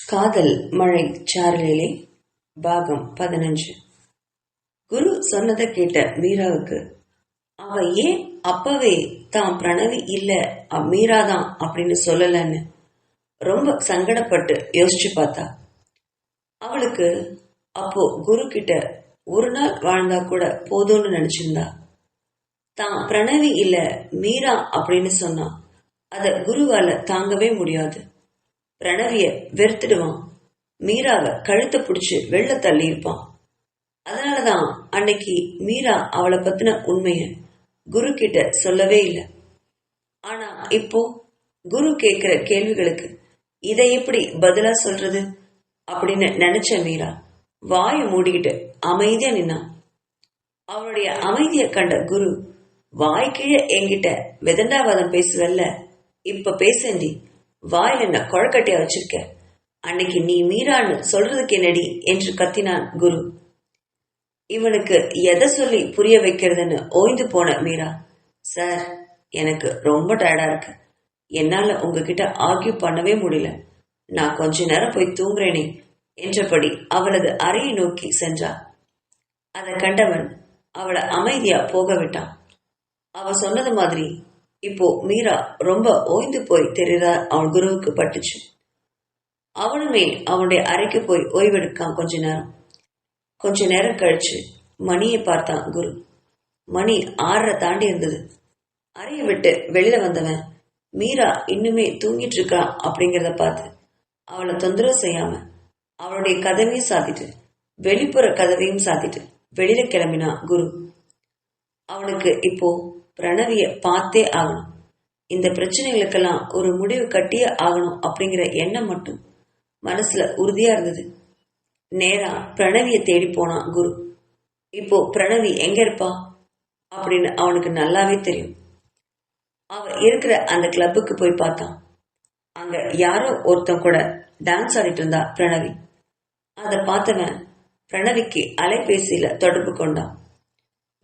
காதல் மழை சாரலிலே பாகம் 15. குரு சொன்னதை கேட்ட மீராவுக்கு அவ ஏன் அப்பவே தான் பிரணவி இல்ல மீராதான் அப்படின்னு சொல்லலன்னு ரொம்ப சங்கடப்பட்டு யோசிச்சு பார்த்தா. அவளுக்கு அப்போ குரு கிட்ட ஒரு நாள் வாழ்ந்தா கூட போதும்னு நினைச்சிருந்தா. தான் பிரணவி இல்ல மீரா அப்படின்னு சொன்னா அத குருவால தாங்கவே முடியாது. பிரணவிய வெறுத்துடுவான், மீராவை கழுத்தை பிடிச்சு வெள்ள தள்ளி இருப்பான். அதனாலதான் அன்னைக்கு மீரா அவளை பத்தின உண்மைய குரு கிட்ட சொல்லவே இல்லை. ஆனா இப்போ குரு கேட்கிற கேள்விகளுக்கு இதை எப்படி பதிலா சொல்றது அப்படின்னு நினைச்ச மீரா வாயை மூடிக்கிட்டு அமைதியா நின்னான். அவளுடைய அமைதிய கண்ட குரு, வாய்க்கீழே என்கிட்ட வெதண்டாவாதம் பேசுவல்ல, இப்ப பேசண்டி, வாயில என்ன குழக்கட்டையா வச்சிருக்க, அன்னைக்கு நீ மீரான்னு சொல்றதுக்கு என்னடி என்று கத்தினான் குரு. இவனுக்கு எதை சொல்லி புரிய வைக்கிறதுன்னு ஓய்ந்து போன மீரா, சார் எனக்கு ரொம்ப டயர்டா இருக்கு, என்னால உங்ககிட்ட ஆர்கியூ பண்ணவே முடியல, நான் கொஞ்ச நேரம் போய் தூங்குறேனே என்றபடி அவளது அறையை நோக்கி சென்றா. அதை கண்டவன் அவளை அமைதியா போக விட்டான். அவ சொன்னது மாதிரி இப்போ மீரா ரொம்ப ஓய்ந்து போய் தெரிகிறார் அவன் குருவுக்கு பட்டுச்சு. அவனுமே அவனுடைய அறைக்கு போய் ஓய்வெடுக்கான் கொஞ்ச நேரம் கழிச்சு மணியை பார்த்தான் குரு. மணி 6:30 தாண்டி இருந்தது. அறையை விட்டு வெளியில வந்தவன் மீரா இன்னுமே தூங்கிட்டு இருக்கா அப்படிங்கிறத பார்த்து அவளை தொந்தரவு செய்யாம அவளுடைய கதவையும் சாத்திட்டு வெளிப்புற கதவையும் சாத்திட்டு வெளியில கிளம்பினான் குரு. அவனுக்கு இப்போ பிரணவிய பார்த்தே ஆகணும், இந்த பிரச்சனைகளுக்கெல்லாம் ஒரு முடிவு கட்டியே ஆகணும் அப்படிங்கிற எண்ணம் மட்டும் மனசுல உறுதியா இருந்தது. நேரா பிரணவிய தேடி போனான் குரு. இப்போ பிரணவி எங்க இருப்பா அப்படின்னு அவனுக்கு நல்லாவே தெரியும். அவ இருக்கிற அந்த கிளப்புக்கு போய் பார்த்தான். அங்க யாரோ ஒருத்தன் கூட டான்ஸ் ஆடிட்டு இருந்தா பிரணவி. அதை பார்த்தவன் பிரணவிக்கு அலைபேசியில தொடர்பு கொண்டான்.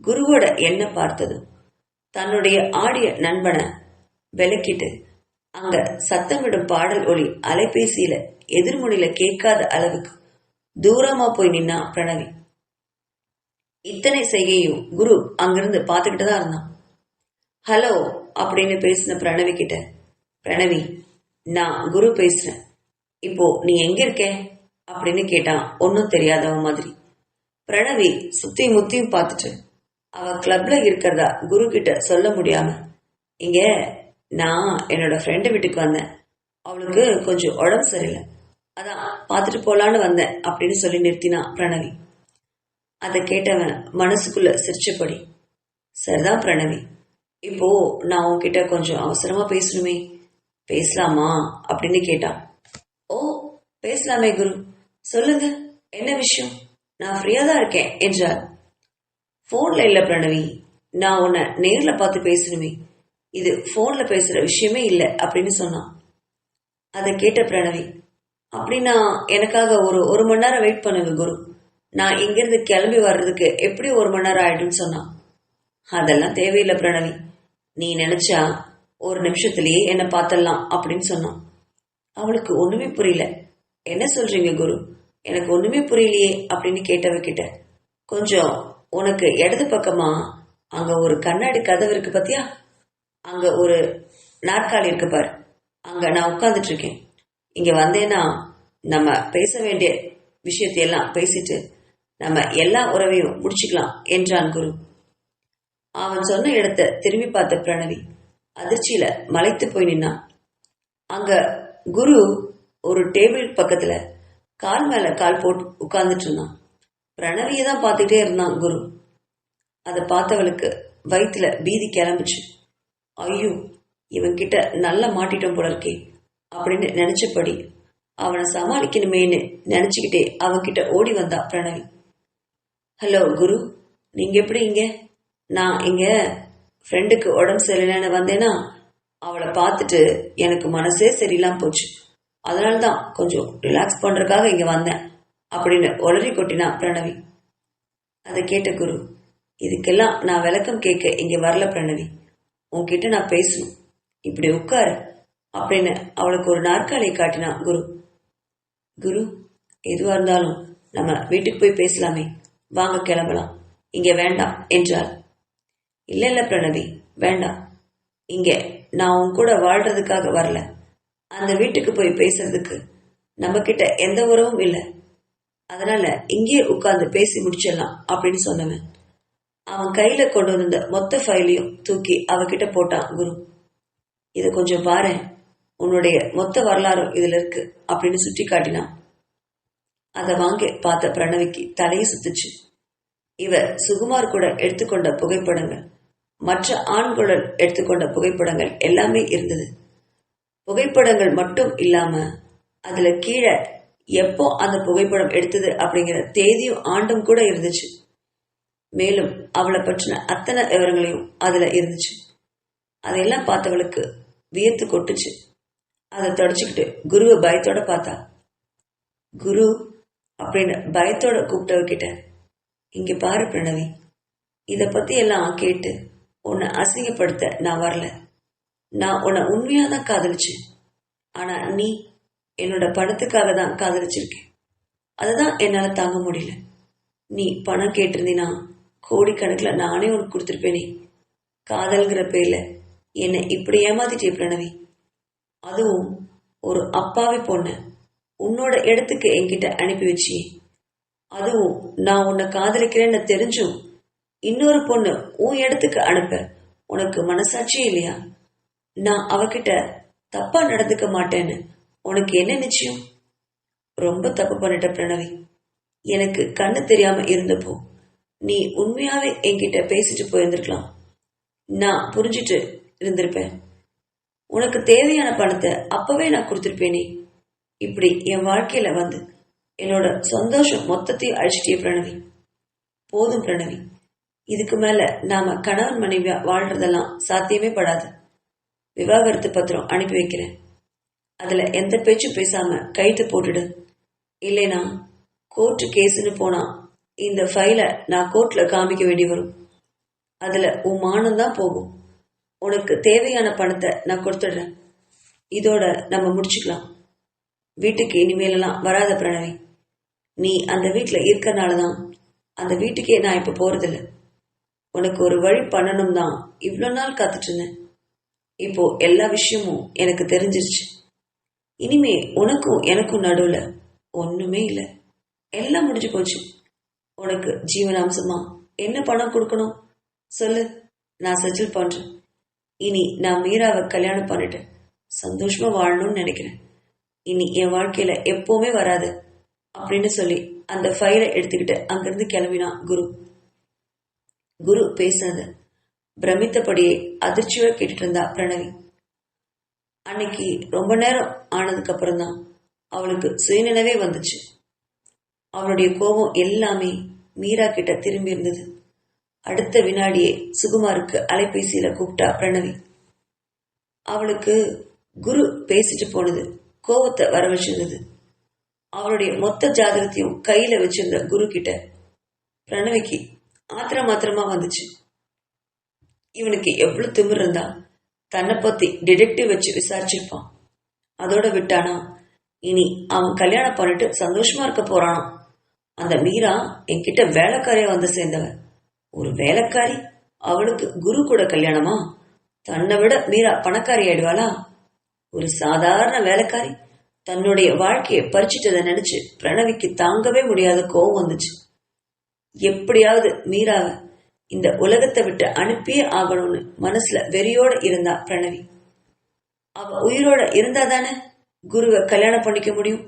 குருவோட எண்ணம் பார்த்ததும் தன்னுடைய ஆடிய நண்பனை விலக்கிட்டு அங்க சத்தமிடும் பாடல் ஒளி அலைபேசியில எதிர்மொழியில கேட்காத அளவுக்கு தூரமா போய் நின்னா பிரணவி. இத்தனை செய்கையும் குரு அங்கிருந்து பார்த்துக்கிட்டு தான் இருந்தான். ஹலோ அப்படின்னு பேசின பிரணவி கிட்ட, பிரணவி நான் குரு பேசுறேன், இப்போ நீ எங்க இருக்க அப்படின்னு கேட்டான் ஒன்னும் தெரியாதவ மாதிரி. பிரணவி சுத்தி முத்தியும் பார்த்துட்டு அவ கிளப்ல இருக்கிறதா குரு கிட்ட சொல்ல முடியாம, இங்க நான் என்னோட ஃப்ரெண்டு வீட்டுக்கு வந்தேன், அவளுக்கு கொஞ்சம் உடம்பு சரியில்லை, அதான் பார்த்துட்டு போலான்னு வந்தேன் அப்படின்னு சொல்லி நிறுத்தினா பிரணவி. அதை கேட்டவன் மனசுக்குள்ள சிரிச்சபடி, சரிதான் பிரணவி, இப்போ நான் உன்கிட்ட கொஞ்சம் அவசரமா பேசணுமே, பேசலாமா அப்படின்னு கேட்டான். ஓ பேசலாமே குரு, சொல்லுங்க என்ன விஷயம், நான் ஃப்ரீயா தான் இருக்கேன் என்றார். போன்ல இல்ல பிரணவி, நான் உன்னை நேர்ல பார்த்து பேசணுமே, இது போன்ல பேசுற விஷயமே இல்லை அப்படின்னு சொன்னான். அதை கேட்ட பிரணவி, அப்படின்னா எனக்காக ஒரு மணி நேரம் வெயிட் பண்ணுங்க குரு, நான் இங்கிருந்து கிளம்பி வர்றதுக்கு எப்படி 1 மணி நேரம் ஆயிடும்னு சொன்னான். அதெல்லாம் தேவையில்லை பிரணவி, நீ நினைச்சா 1 நிமிஷத்திலேயே என்ன பார்த்தலாம் அப்படின்னு சொன்னான். அவளுக்கு ஒண்ணுமே புரியல. என்ன சொல்றீங்க குரு, எனக்கு ஒண்ணுமே புரியலையே அப்படின்னு கேட்டவகிட்ட, கொஞ்சம் உனக்கு இடது பக்கமா அங்க ஒரு கண்ணாடி கதவு இருக்கு பாத்தியா, அங்க ஒரு நாற்காலி இருக்கு பாரு, அங்க நான் உட்கார்ந்துட்டு இருக்கேன், இங்க வந்தேன்னா நம்ம பேச வேண்டிய விஷயத்தையெல்லாம் பேசிட்டு நம்ம எல்லா உறவையும் முடிச்சுக்கலாம் என்றான் குரு. அவன் சொன்ன இடத்தை திரும்பி பார்த்த பிரணவி அதிர்ச்சியில மலைத்து போய் நின்னான். அங்க குரு ஒரு டேபிள் பக்கத்துல கால் மேல கால் போட்டு உட்கார்ந்துட்டு இருந்தான். பிரணவியை தான் பார்த்துக்கிட்டே இருந்தான் குரு. அதை பார்த்தவளுக்கு வயிற்றுல பீதி கிளம்பிச்சு. ஐயோ இவன் கிட்ட நல்லா மாட்டிட்டோம் போல இருக்கே அப்படின்னு நினைச்சபடி அவனை சமாளிக்கணுமேன்னு நினைச்சுக்கிட்டே அவன்கிட்ட ஓடி வந்தா பிரணவி. ஹலோ குரு, நீங்க எப்படி இங்க, நான் இங்க ஃப்ரெண்டுக்கு உடம்பு சரியில்லைன்னு வந்தேன்னா அவளை பார்த்துட்டு எனக்கு மனசே சரியில்லாம போச்சு, அதனால்தான் கொஞ்சம் ரிலாக்ஸ் பண்றதுக்காக இங்க வந்தேன் அப்படின்னு ஒளறி கொட்டினா பிரணவி. அதை கேட்ட குரு, இதுக்கெல்லாம் நான் விளக்கம் கேட்க இங்க வரல பிரணவி, உன்கிட்ட நான் பேசணும், இப்படி உட்காரு அப்படின்னு அவளுக்கு ஒரு நாற்காலியை காட்டினா குரு. குரு, எதுவா இருந்தாலும் நம்ம வீட்டுக்கு போய் பேசலாமே, வாங்க கிளம்பலாம், இங்க வேண்டாம் என்றாள். இல்ல இல்ல பிரணவி, வேண்டாம். இங்க நான் உன் கூட வாழ்றதுக்காக வரல. அந்த வீட்டுக்கு போய் பேசுறதுக்கு நம்ம கிட்ட எந்த உறவும் இல்லை. அதனால இங்கே உட்கார்ந்து பேசி முடிச்சிடலாம் அப்படின்னு சொன்னவன் அவன் கையில கொண்டு வந்த மொத்த ஃபைலையும் தூக்கி அவகிட்ட போட்டான். குரு, இதை கொஞ்சம் பாரு, உன்னுடைய மொத்த வரலாறும் இதுல இருக்கு அப்படின்னு சுட்டி காட்டினான். அதை வாங்கி பார்த்த பிரணவிக்கு தலையை சுத்துச்சு. இவ சுகுமார் கூட எடுத்துக்கொண்ட புகைப்படங்கள், மற்ற ஆண்களுடன் எடுத்துக்கொண்ட புகைப்படங்கள் எல்லாமே இருந்தது. புகைப்படங்கள் மட்டும் இல்லாம அதுல கீழே எப்போ அந்த புகைப்படம் எடுத்தது அப்படிங்கிற தேதியும் ஆண்டும் கூட இருந்துச்சு. மேலும் அவளை பற்றின அத்தனை விவரங்களையும் அதுல இருந்துச்சு. அதையெல்லாம் பார்த்தவளுக்கு வியத்து கொட்டுச்சு. அதை தொடச்சுக்கிட்டு குருவை பயத்தோட பார்த்தா. குரு அப்படின்னு பயத்தோட கூப்பிட்டவகிட்ட, இங்க பாரு பிரணவி, இத பத்தி எல்லாம் கேட்டு உன்னை அசிங்கப்படுத்த நான் வரல. நான் உன்னை உண்மையா தான் காதலிச்சேன். ஆனா நீ என்னோட பணத்துக்காக தான் காதலிச்சிருக்கேன். அதுதான் என்னால தாங்க முடியல. நீ பணம் கேட்டிருந்தீனா கோடிக்கணக்கில் நானே உனக்கு கொடுத்துருப்பேனே. காதல்கிற பேர்ல என்னை இப்படி ஏமாத்திட்டே பிரணவி. அதுவும் ஒரு அப்பாவி பொண்ணு உன்னோட இடத்துக்கு என்கிட்ட அனுப்பி வச்சியே. அதுவும் நான் உன்னை காதலிக்கிறேன்னு தெரிஞ்சும் இன்னொரு பொண்ணு உன் இடத்துக்கு அனுப்ப உனக்கு மனசாட்சியே இல்லையா? நான் அவகிட்ட தப்பா நடந்துக்க மாட்டேன்னு உனக்கு என்ன நிச்சயம்? ரொம்ப தப்பு பண்ணிட்ட பிரணவி. எனக்கு கண்ணு தெரியாம இருந்தப்போ நீ உண்மையாவே என்கிட்ட பேசிட்டு போயிருந்திருக்கலாம். நான் புரிஞ்சிட்டு இருந்திருப்பேன். உனக்கு தேவையான பணத்தை அப்பவே நான் கொடுத்திருப்பேனே. இப்படி என் வாழ்க்கையில வந்து என்னோட சந்தோஷம் மொத்தத்தையும் அழிச்சிட்டே பிரணவி. போதும் பிரணவி, இதுக்கு மேல நாம கணவன் மனைவியா வாழ்றதெல்லாம் சாத்தியமே படாது. விவாகரத்து பத்திரம் அனுப்பி வைக்கிறேன். அதுல எந்த பேச்சும் பேசாம கைத்து போட்டுடு. இல்லைனா கோர்ட்டு கேஸ்ன்னு போனா இந்த ஃபைல நான் கோர்ட்ல காமிக்க வேண்டி வரும். அதுல உன் மானம் தான் போகும். உனக்கு தேவையான பணத்தை நான் கொடுத்துடுறேன். இதோட நம்ம முடிச்சுக்கலாம். வீட்டுக்கு இனிமேலாம் வராத பிரணவி. நீ அந்த வீட்டுல இருக்கறனாலதான் அந்த வீட்டுக்கே நான் இப்ப போறதில்ல. உனக்கு ஒரு வழி பண்ணணும் தான் இவ்வளவு நாள் காத்துட்டு இருந்தேன். இப்போ எல்லா விஷயமும் எனக்கு தெரிஞ்சிருச்சு. இனிமே உனக்கும் எனக்கும் நடுவுல ஒண்ணுமே இல்லை. எல்லாம் முடிஞ்சு போச்சு. உனக்கு ஜீவனாம்சமா என்ன பணம் கொடுக்கணும் சொல்லு, நான் செட்டில் பண்றேன். இனி நான் மீராவை கல்யாணம் பண்ணிட்டு சந்தோஷமா வாழணும்னு நினைக்கிறேன். இனி என் வாழ்க்கையில எப்பவுமே வராது அப்படின்னு சொல்லி அந்த ஃபைலை எடுத்துக்கிட்டு அங்கிருந்து கிளம்பினான் குரு. குரு பேசுனது பிரமித்தபடியே அதிர்ச்சியோட கேட்டுட்டு இருந்தா பிரணவி. அன்னைக்கு ரொம்ப நேரம் ஆனதுக்கு அப்புறம் தான் அவளுக்கு சுயநினைவே வந்துச்சு. அவளுடைய கோபம் எல்லாமே மீரா கிட்ட திரும்பி இருந்தது. அடுத்த வினாடியே சுகுமாருக்கு அலைபேசியில கூப்பிட்டா பிரணவி. அவளுக்கு குரு பேசிட்டு போனது கோபத்தை வர வச்சிருந்தது. அவளுடைய மொத்த ஜாதகத்தையும் கையில வச்சிருந்த குரு கிட்ட பிரணவிக்கு ஆத்திரமா வந்துச்சு. இவனுக்கு எவ்வளவு திமிர் இருந்தா தன்னை பத்தி டிடெக்டிவ் வச்சு விசாரிச்சிருப்பான். அதோட விட்டானா? இனி அவன் கல்யாணம் பண்ணிட்டு சந்தோஷமா இருக்க போறானா? அந்த மீரா என்கிட்ட வேலைக்காரியா வந்து சேர்ந்தவன். ஒரு வேலைக்காரி அவளுக்கு குரு கூட கல்யாணமா? தன்னை விட மீரா பணக்காரி ஆயிடுவாளா? ஒரு சாதாரண வேலைக்காரி தன்னுடைய வாழ்க்கையை பறிச்சிட்டதை நினைச்சு பிரணவிக்கு தாங்கவே முடியாத கோவம் வந்துச்சு. எப்படியாவது மீராவை இந்த உலகத்தை விட்டு அனுப்பியே ஆகணும்னு மனசுல வெறியோட இருந்தா பிரணவி. அவ உயிரோட இருந்தாதானே குருவை கல்யாணம் பண்ணிக்க முடியும்.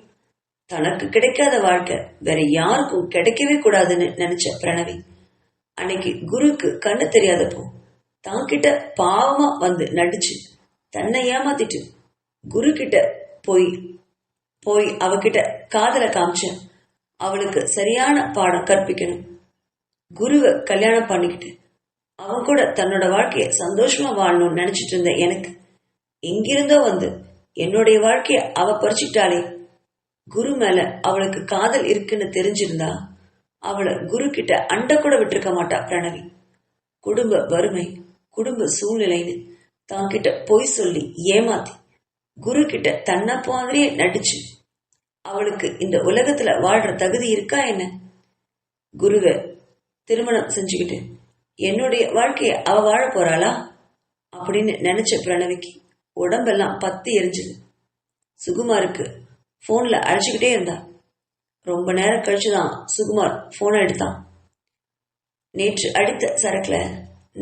தனக்கு கிடைக்காத வாழ்க்கை வேற யாருக்கும் கிடைக்கவே கூடாதுன்னு நினைச்ச பிரணவி அன்னைக்கு குருக்கு கண்ணு தெரியாதப்போ தான்கிட்ட பாவமா வந்து நடிச்சு தன்னை ஏமாத்திட்டு குரு கிட்ட போய் அவகிட்ட காதலை காமிச்ச. அவளுக்கு சரியான பாடம் கற்பிக்கணும். குருவை கல்யாணம் பண்ணிக்கிட்டு அவன் கூட தன்னோட வாழ்க்கைய சந்தோஷமா வாழணும்னு நினைச்சிட்டு இருந்த எனக்கு எங்கிருந்தோ வந்து என்னுடைய வாழ்க்கைய அவ பறிச்சுட்டாளே. குரு மேல அவளுக்கு காதல் இருக்குன்னு தெரிஞ்சிருந்தா அவளை குரு கிட்ட அண்ட கூட விட்டுருக்க மாட்டா பிரணவி. குடும்ப வறுமை, குடும்ப சூழ்நிலைன்னு தான்கிட்ட பொய் சொல்லி ஏமாத்தி குரு கிட்ட தன்னை மாதிரியே நடிச்சு அவளுக்கு இந்த உலகத்துல வாழ்ற தகுதி இருக்கா என்ன? குருவை திருமணம் செஞ்சுக்கிட்டு என்னுடைய வாழ்க்கைய அவ வாழ போறாளா அப்படின்னு நினைச்ச பிரணவிக்கு உடம்பெல்லாம் பத்தி எரிஞ்சுது. சுகுமாருக்கு போன்ல அழைச்சுக்கிட்டே இருந்தா. ரொம்ப நேரம் கழிச்சுதான் சுகுமார் போனை எடுத்தான். நேற்று அடித்த சரக்குல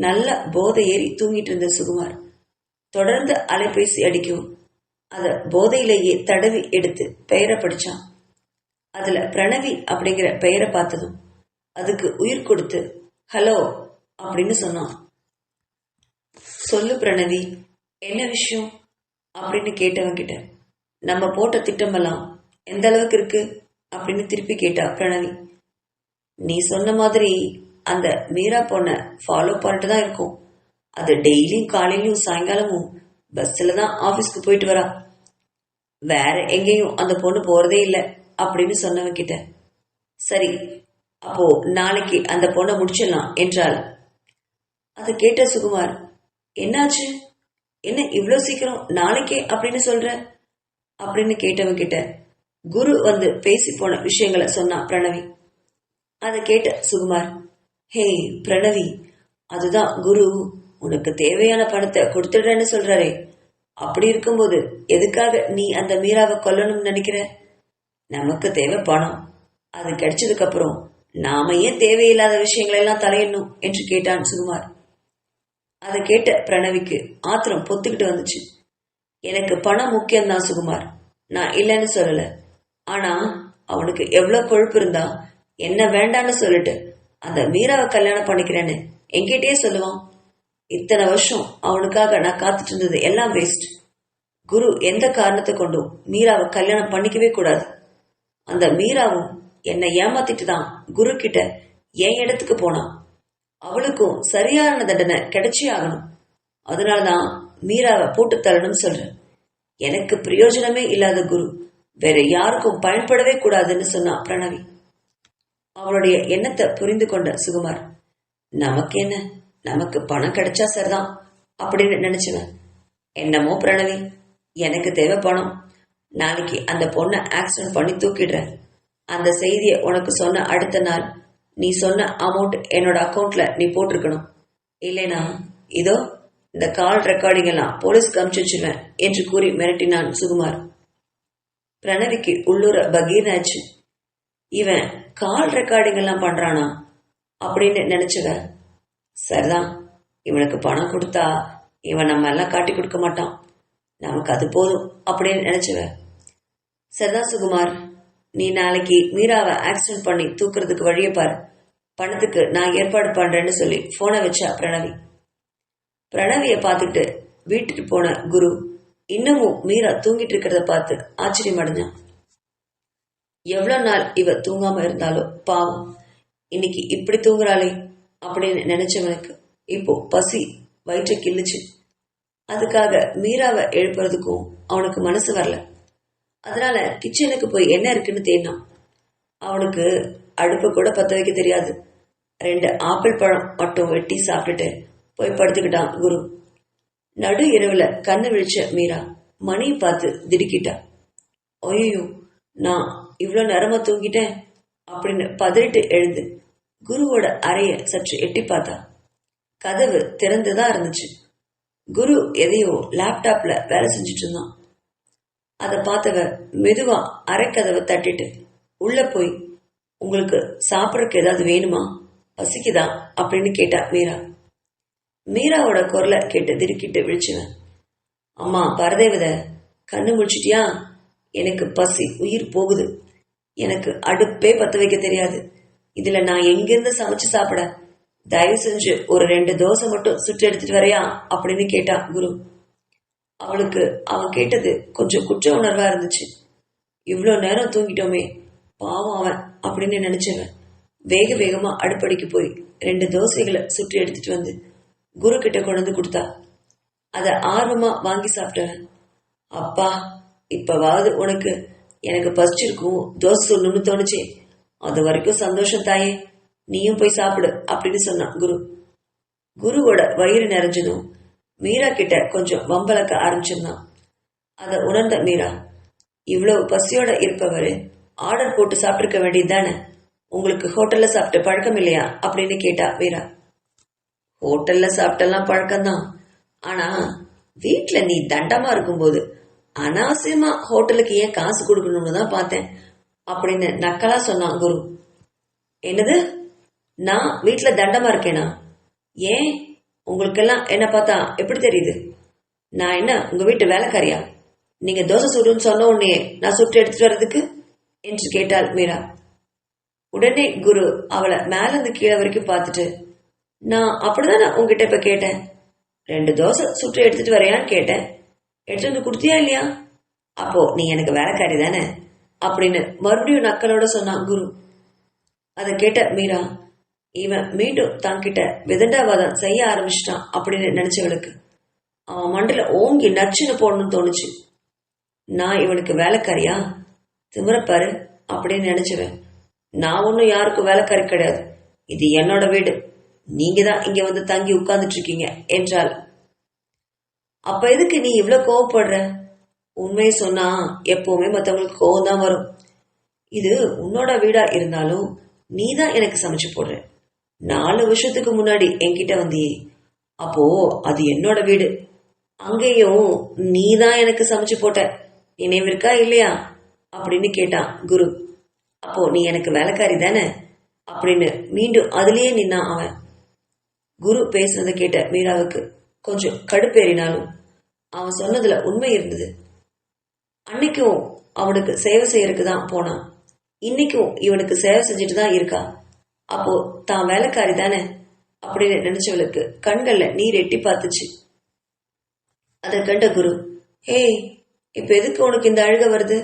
நல்ல போதை ஏறி தூங்கிட்டு இருந்த சுகுமார் தொடர்ந்து அலைபேசி அடிக்கும். அத போதையிலேயே தடவி எடுத்து பெயரை படிச்சான். அதுல பிரணவி அப்படிங்கிற பெயரை பார்த்ததும் அதுக்கு உயிர் கொடுத்து ஹலோ அப்படின்னு சொன்னான். சொல்லு பிரணவி, என்ன விஷயம் அப்படின்னு கேட்டவன் கிட்ட நம்ம போட்ட திட்டமெல்லாம் எந்த அளவுக்கு இருக்கு அப்படின்னு திருப்பி கேட்டா பிரணவி. நீ சொன்ன மாதிரி அந்த மீரா பொண்ண ஃபாலோ பண்ணிட்டு தான் இருக்கும். அது டெய்லியும் காலையிலும் சாயங்காலமும் பஸ்ல தான் ஆபீஸ்க்கு போயிட்டு வரா. வேற எங்கேயும் அந்த பொண்ணு போறதே இல்லை அப்படின்னு சொன்னவன் கிட்ட சரி அப்போ நாளைக்கு அந்த பொண்ணை முடிச்சிடலாம் என்றாள். அதை கேட்ட சுகுமார் என்னாச்சு, என்ன இவ்வளவு சீக்கிரம் நாளைக்கே அப்படின்னு சொல்ற அப்படின்னு கேட்டவன் கிட்ட குரு வந்து பேசி போன விஷயங்களை சொன்னா பிரணவி. அதை கேட்ட சுகுமார் ஹே பிரணவி, அதுதான் குரு உனக்கு தேவையான பணத்தை கொடுத்துடுறேன்னு சொல்றாரே, அப்படி இருக்கும்போது எதுக்காக நீ அந்த மீராவை கொல்லணும்னு நினைக்கிற? நமக்கு தேவை பணம், அது கிடைச்சதுக்கு அப்புறம் நாம ஏன் தேவையில்லாத விஷயங்கள் எல்லாம் தலையணும் என்று கேட்டான் சுகுமார். அதை கேட்ட பிரணவிக்கு ஆத்திரம் பொத்துக்கிட்டு வந்துச்சு. எனக்கு பணம் முக்கியம்தான் சுகுமார், நான் இல்லைன்னு சொல்லல. ஆனா அவனுக்கு எவ்வளவு கொழுப்பு இருந்தா என்ன வேண்டான்னு சொல்லிட்டு அந்த மீராவை கல்யாணம் பண்ணிக்கிறேன்னு என்கிட்டயே சொல்லுவான். இத்தனை வருஷம் அவனுக்காக நான் காத்துட்டு இருந்தது எல்லாம் வேஸ்ட். குரு எந்த காரணத்தை கொண்டும் மீராவை கல்யாணம் பண்ணிக்கவே கூடாது. அந்த மீராவும் என்னை ஏமாத்திட்டு தான் குரு கிட்ட என் இடத்துக்கு போனான். அவளுக்கும் சரியான தண்டனை கிடைச்சே ஆகணும். அதனாலதான் மீராவை போட்டு தரணும்னு சொல்றேன். எனக்கு பிரயோஜனமே இல்லாத குரு வேற யாருக்கும் பயன்படவே கூடாதுன்னு சொன்னா பிரணவி. அவளுடைய எண்ணத்தை புரிந்து கொண்ட சுகுமார் நமக்கு என்ன, நமக்கு பணம் கிடைச்சா சரிதான் அப்படின்னு நினைச்சுவேன். என்னமோ பிரணவி, எனக்கு தேவை பணம். நாளைக்கு அந்த பொண்ணை ஆக்சிடென்ட் பண்ணி தூக்கிடுறேன். அந்த செய்தியை உனக்கு சொன்ன அடுத்த நாள் நீ சொன்ன அமௌண்ட் என்னோட அக்கௌண்ட்ல நீ போட்டிருக்கணும். இல்லைனா இதோ இந்த கால் ரெக்கார்டிங் எல்லாம் போலீஸ்க்கு அனுப்பிச்சு வச்சிருவேன் என்று கூறி மிரட்டினான் சுகுமார். பிரணவிக்கு உள்ளூர பகீர்னாச்சு. இவன் கால் ரெக்கார்டிங் எல்லாம் பண்றானா அப்படின்னு நினைச்சவ சரிதான், இவனுக்கு பணம் கொடுத்தா இவன் நம்ம எல்லாம் காட்டி கொடுக்க மாட்டான், நமக்கு அது போதும் அப்படின்னு நினைச்சவ சரிதான் சுகுமார், நீ நாளைக்கு மீராவை ஆக்சிடென்ட் பண்ணி தூக்குறதுக்கு வழியை பாரு, பணத்துக்கு நான் ஏற்பாடு பண்றேன்னு சொல்லி போனை வச்சா பிரணவி. பிரணவியை பார்த்துக்கிட்டு வீட்டுக்கு போன குரு இன்னமும் மீரா தூங்கிட்டு இருக்கிறத பார்த்து ஆச்சரியம் அடைஞ்சான். எவ்வளவு நாள் இவ தூங்காம இருந்தாலோ பாவம், இன்னைக்கு இப்படி தூங்குறாளே அப்படின்னு நினைச்சவனுக்கு இப்போ பசி வயிற்றை கிள்ளுச்சு. அதுக்காக மீராவை எழுப்புறதுக்கும் அவனுக்கு மனசு வரல. அதனால கிச்சனுக்கு போய் என்ன இருக்குன்னு தேடினான். அவனுக்கு அடுப்பு கூட பத்த வைக்க தெரியாது. 2 ஆப்பிள் பழம் மட்டும் வெட்டி சாப்பிட்டுட்டு போய் படுத்துக்கிட்டான் குரு. நடு இரவுல கண்ணு விழிச்ச மீரா மணியை பார்த்து திடுக்கிட்டா. ஐயோ, நான் இவ்வளவு நேரமா தூங்கிட்டேன் அப்படின்னு பதறிட்டு எழுந்து குருவோட அறைய சற்று எட்டி பார்த்தா. கதவு திறந்துதான் இருந்துச்சு. குரு எதையோ லேப்டாப்ல வேலை செஞ்சுட்டு இருந்தான். அதை பார்த்தவ மெதுவா அரைக்கதவை தட்டிட்டு உள்ள போய் உங்களுக்கு சாப்பிடறதுக்கு ஏதாவது வேணுமா, பசிக்குதா அப்படின்னு கேட்டா மீரா. மீராவோட குரலை கேட்டு திடுக்கிட்டு விழிச்சுவேன். அம்மா பரதேவத, கண்ணு முடிச்சிட்டியா? எனக்கு பசி உயிர் போகுது. எனக்கு அடுப்பே பத்த வைக்க தெரியாது. இதுல நான் எங்கிருந்து சமைச்சு சாப்பிட? தயவு செஞ்சு ஒரு 2 தோசை மட்டும் சுட்டு எடுத்துட்டு வரையா அப்படின்னு கேட்டா குரு. அவளுக்கு அவன் கேட்டது கொஞ்சம் குற்ற உணர்வா இருந்துச்சு. இவ்வளவு நேரம் தூங்கிட்டோமே, பாவம் அவன் அப்படின்னு நினைச்சவன் வேக வேகமா அடுப்படிக்கு போய் 2 தோசைகளை சுட்டு எடுத்துட்டு வந்து குரு கிட்ட கொண்டு வந்து கொடுத்தா. அத ஆர்வமா வாங்கி சாப்பிட்டவன், அப்பா இப்பவாவது உனக்கு எனக்கு பசிச்சிருக்கும், தோசை சொல்லணும்னு தோணுச்சே, அது வரைக்கும் சந்தோஷம் தாயே, நீயும் போய் சாப்பிடு அப்படின்னு சொன்னான் குரு. குருவோட வயிறு நிறைஞ்சதும் மீரா கிட்ட கொஞ்சம் வம்பளக்க ஆரம்பிச்சிருந்தான். அதை உணர்ந்த மீரா, இவ்வளவு பசியோட இருப்பவரு ஆர்டர் போட்டு சாப்பிட்டிருக்க வேண்டியது தானே, உங்களுக்கு ஹோட்டல்ல சாப்பிட்டு பழக்கம் இல்லையா அப்படின்னு கேட்டா மீரா. ஹோட்டல்ல சாப்பிட்டெல்லாம் பழக்கம்தான், ஆனா வீட்டுல நீ தண்டமா இருக்கும்போது அனாவசியமா ஹோட்டலுக்கு ஏன் காசு கொடுக்கணும்னு தான் பார்த்தேன் அப்படின்னு நக்கலா சொன்னான் குரு. என்னது, நான் வீட்டுல தண்டமா இருக்கேனா? ஏன், உங்களுக்கெல்லாம் என்ன பார்த்தா எப்படி தெரியுது? நான் என்ன உங்க வீட்டு வேலைக்காரியா? நீங்க தோசை சுடுன்னு சொன்ன உடனே நான் சுட்டு எடுத்துட்டு வர்றதுக்கு என்று கேட்டாள் மீரா. உடனே குரு அவளை மேல இருந்து கீழே வரைக்கும் பார்த்துட்டு, நான் அப்படிதான் உங்ககிட்ட இப்ப கேட்டேன், 2 தோசை சுட்டு எடுத்துட்டு வரையான்னு கேட்டேன், எடுத்துட்டு வந்து கொடுத்தியா இல்லையா? அப்போ நீ எனக்கு வேலைக்காரி தானே அப்படின்னு மறுபடியும் நக்கலோட சொன்னான் குரு. அதை கேட்ட மீரா, இவன் மீண்டும் தன்கிட்ட விதண்டாவாதம் செய்ய ஆரம்பிச்சிட்டான் அப்படின்னு நினைச்சவளுக்கு அவன் மண்டல ஓங்கி நச்சுன்னு போடணும்னு தோணுச்சு. நான் இவனுக்கு வேலைக்காரியா? திமிரப்பாரு அப்படின்னு நினைச்சுவேன். நான் ஒன்னும் யாருக்கும் வேலைக்காரி கிடையாது, இது என்னோட வீடு, நீங்க தான் இங்க வந்து தங்கி உட்கார்ந்துட்டு இருக்கீங்க என்றாள். அப்ப எதுக்கு நீ இவ்வளவு கோவப்படுற? உண்மையை சொன்னா எப்பவுமே மத்தவங்களுக்கு கோவம் தான் வரும். இது உன்னோட வீடா இருந்தாலும் நீ தான் எனக்கு சமைச்சு போடுற. 4 வருஷத்துக்கு முன்னாடி என்கிட்ட வந்தியே, அப்போ அது என்னோட வீடு, அங்கேயும் நீ தான் எனக்கு சமைச்சு போட்ட, நினைவிருக்கா இல்லையா அப்படின்னு கேட்டான் குரு. அப்போ நீ எனக்கு வேலைக்காரி தானே அப்படின்னு மீண்டும் அதுலயே நின்னான் அவன். குரு பேசுனதை கேட்ட மீராவுக்கு கொஞ்சம் கடுப்பேறினாலும் அவன் சொன்னதுல உண்மை இருந்தது. அன்னைக்கும் அவனுக்கு சேவை செய்யறதுக்கு தான் போனான், இன்னைக்கும் இவனுக்கு சேவை செஞ்சுட்டு தான் இருக்கா. அப்போ தான் வேலைக்காரி தானே அப்படின்னு நினைச்சவளுக்கு கண்கள்ல நீர் எட்டி பார்த்துச்சு. அதை கண்ட குரு, ஹே, இப்ப எதுக்கு உனக்கு இந்த அழுக வருது?